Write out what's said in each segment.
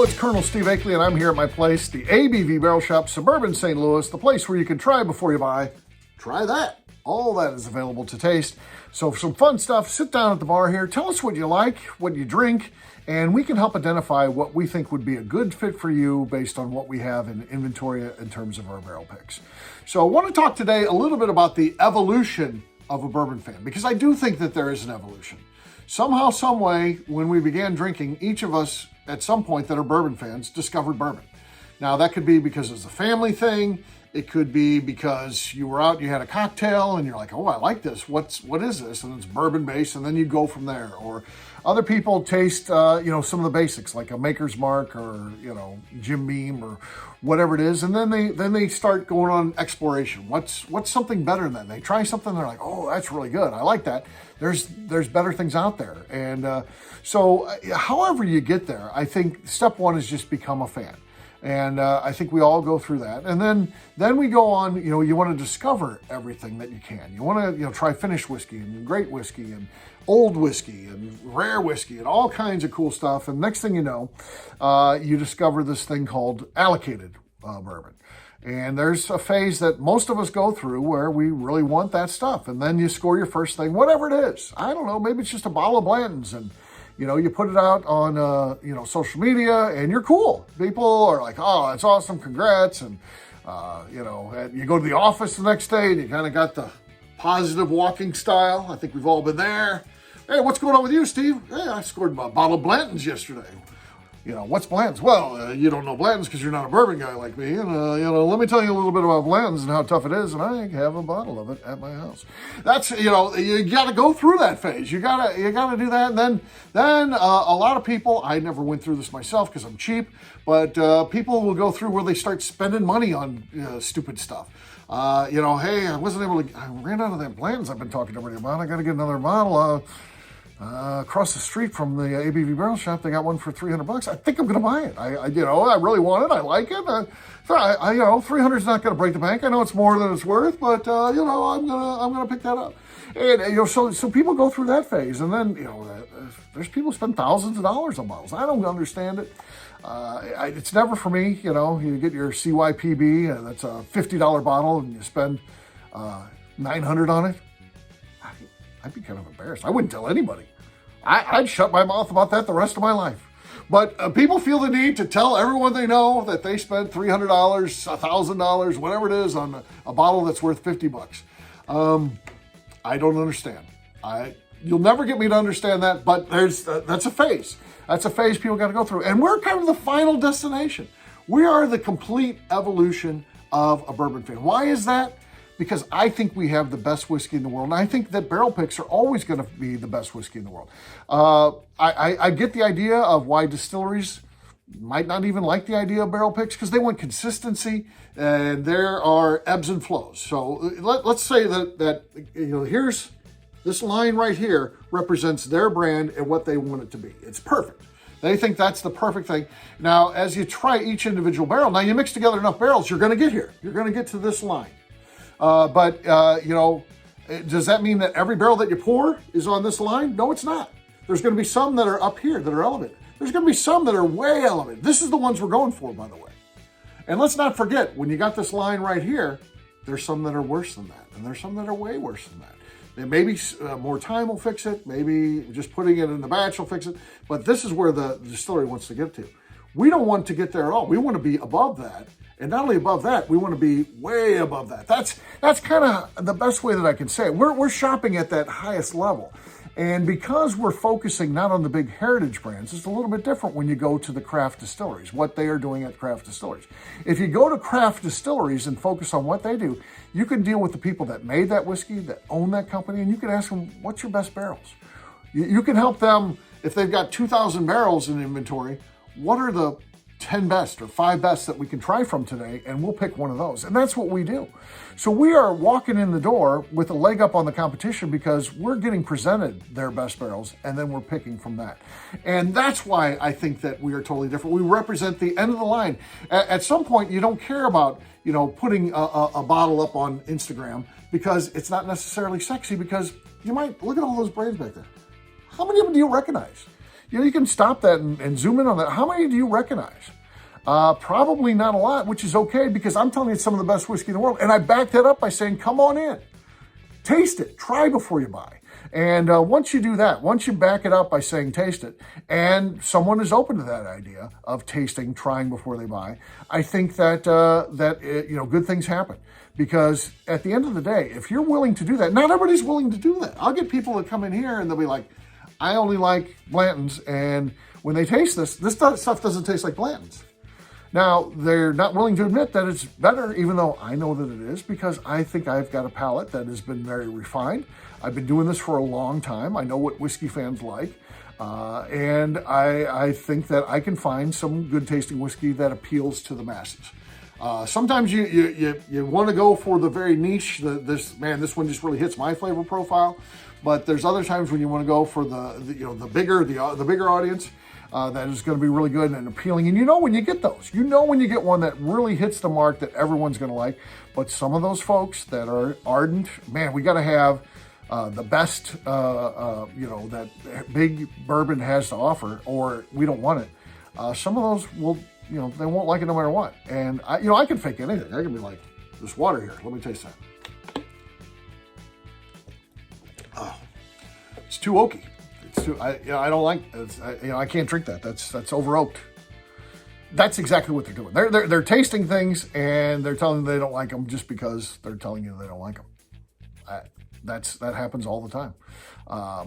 Hello, it's Colonel Steve Akley, and I'm here at my place, the ABV Barrel Shop, suburban St. Louis, the place where you can try before you buy. Try that. All that is available to taste. So for some fun stuff, sit down at the bar here, tell us what you like, what you drink, and we can help identify what we think would be a good fit for you based on what we have in inventory in terms of our barrel picks. So I want to talk today a little bit about the evolution of a bourbon fan, because I do think that there is an evolution. Somehow, some way, when we began drinking, each of us at some point that are bourbon fans discovered bourbon. Now that could be because it's a family thing. It could be because you were out, you had a cocktail and you're like, oh, I like this. What is this? And it's bourbon based, and then you go from there. Or other people taste, some of the basics like a Maker's Mark or, Jim Beam or whatever it is. And then they start going on exploration. What's something better than that? They try something, they're like, oh, that's really good. I like that. There's better things out there. And so however you get there, I think step one is just become a fan. And I think we all go through that. And then we go on, you want to discover everything that you can. You want to, try finished whiskey and great whiskey and old whiskey and rare whiskey and all kinds of cool stuff. And next thing you know, you discover this thing called allocated bourbon. And there's a phase that most of us go through where we really want that stuff. And then you score your first thing, whatever it is. I don't know, maybe it's just a bottle of Blanton's, and you put it out on, social media, and you're cool. People are like, oh, that's awesome, congrats. And, you go to the office the next day, and you kind of got the positive walking style. I think we've all been there. Hey, what's going on with you, Steve? Hey, I scored a bottle of Blanton's yesterday. What's Blanton's? Well, you don't know Blanton's because you're not a bourbon guy like me. And, let me tell you a little bit about Blanton's and how tough it is. And I have a bottle of it at my house. That's, you got to go through that phase. You got to do that. And then a lot of people, I never went through this myself because I'm cheap, but people will go through where they start spending money on stupid stuff. Hey, I ran out of that Blanton's I've been talking to everybody about. I got to get another bottle. Across the street from the ABV Barrel Shop, they got one for $300. I think I'm going to buy it. I really want it. I like it. $300 is not going to break the bank. I know it's more than it's worth, but I'm gonna pick that up. And so people go through that phase, and then there's people who spend thousands of dollars on bottles. I don't understand it. It's never for me. You get your CYPB, and that's a $50 bottle, and you spend $900 on it. I'd be kind of embarrassed. I wouldn't tell anybody. I'd shut my mouth about that the rest of my life. But people feel the need to tell everyone they know that they spent $300, $1,000, whatever it is, on a bottle that's worth $50. I don't understand. You'll never get me to understand that, but that's a phase. That's a phase people got to go through. And we're kind of the final destination. We are the complete evolution of a bourbon fan. Why is that? Because I think we have the best whiskey in the world. And I think that barrel picks are always going to be the best whiskey in the world. I get the idea of why distilleries might not even like the idea of barrel picks, because they want consistency and there are ebbs and flows. So let's say that here's this line right here represents their brand and what they want it to be. It's perfect. They think that's the perfect thing. Now, as you try each individual barrel, now you mix together enough barrels, you're going to get here. You're going to get to this line. But does that mean that every barrel that you pour is on this line? No, it's not. There's going to be some that are up here that are elevated. There's going to be some that are way elevated. This is the ones we're going for, by the way. And let's not forget, when you got this line right here, there's some that are worse than that. And there's some that are way worse than that. And maybe more time will fix it. Maybe just putting it in the batch will fix it. But this is where the distillery wants to get to. We don't want to get there at all. We want to be above that. And not only above that, we want to be way above that. That's kind of the best way that I can say it. We're shopping at that highest level. And because we're focusing not on the big heritage brands, it's a little bit different when you go to the craft distilleries, what they are doing at craft distilleries. If you go to craft distilleries and focus on what they do, you can deal with the people that made that whiskey, that own that company, and you can ask them, what's your best barrels? You can help them, if they've got 2,000 barrels in inventory, what are the 10 best or 5 best that we can try from today, and we'll pick one of those. And that's what we do. So we are walking in the door with a leg up on the competition because we're getting presented their best barrels, and then we're picking from that. And that's why I think that we are totally different. We represent the end of the line. At some point, you don't care about, putting a bottle up on Instagram because it's not necessarily sexy, because you might look at all those brands back there. How many of them do you recognize? You can stop that and zoom in on that. How many do you recognize? Probably not a lot, which is okay because I'm telling you it's some of the best whiskey in the world. And I back that up by saying, come on in, taste it, try before you buy. And once you do that, once you back it up by saying taste it, and someone is open to that idea of tasting, trying before they buy, I think that good things happen. Because at the end of the day, if you're willing to do that, not everybody's willing to do that. I'll get people that come in here and they'll be like, I only like Blanton's, and when they taste this stuff doesn't taste like Blanton's. Now, they're not willing to admit that it's better, even though I know that it is, because I think I've got a palate that has been very refined. I've been doing this for a long time. I know what whiskey fans like. And I think that I can find some good tasting whiskey that appeals to the masses. Sometimes you want to go for the very niche. This one just really hits my flavor profile. But there's other times when you want to go for the bigger audience. That is going to be really good and appealing. And when you get those, when you get one that really hits the mark that everyone's going to like. But some of those folks that are ardent, man, we got to have the best, that big bourbon has to offer, or we don't want it. Some of those will, they won't like it no matter what. And I can fake anything. I can be like, this water here, let me taste that. Oh, it's too oaky. I don't like. I can't drink that. That's over oaked. That's exactly what they're doing. They're tasting things and they're telling you they don't like them just because they're telling you they don't like them. That happens all the time.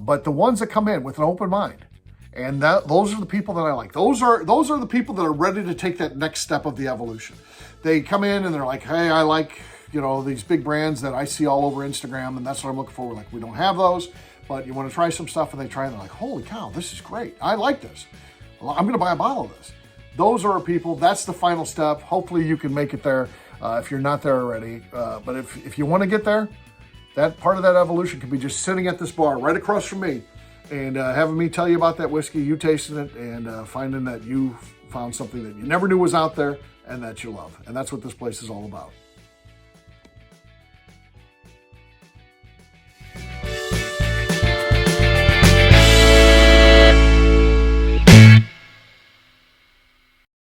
But the ones that come in with an open mind, and those are the people that I like. Those are the people that are ready to take that next step of the evolution. They come in and they're like, hey, I like these big brands that I see all over Instagram, and that's what I'm looking for. We're like, we don't have those. But you want to try some stuff, and they try, and they're like, holy cow, this is great. I like this. I'm going to buy a bottle of this. Those are our people. That's the final step. Hopefully you can make it there if you're not there already. But if you want to get there, that part of that evolution could be just sitting at this bar right across from me and having me tell you about that whiskey, you tasting it, and finding that you found something that you never knew was out there and that you love. And that's what this place is all about.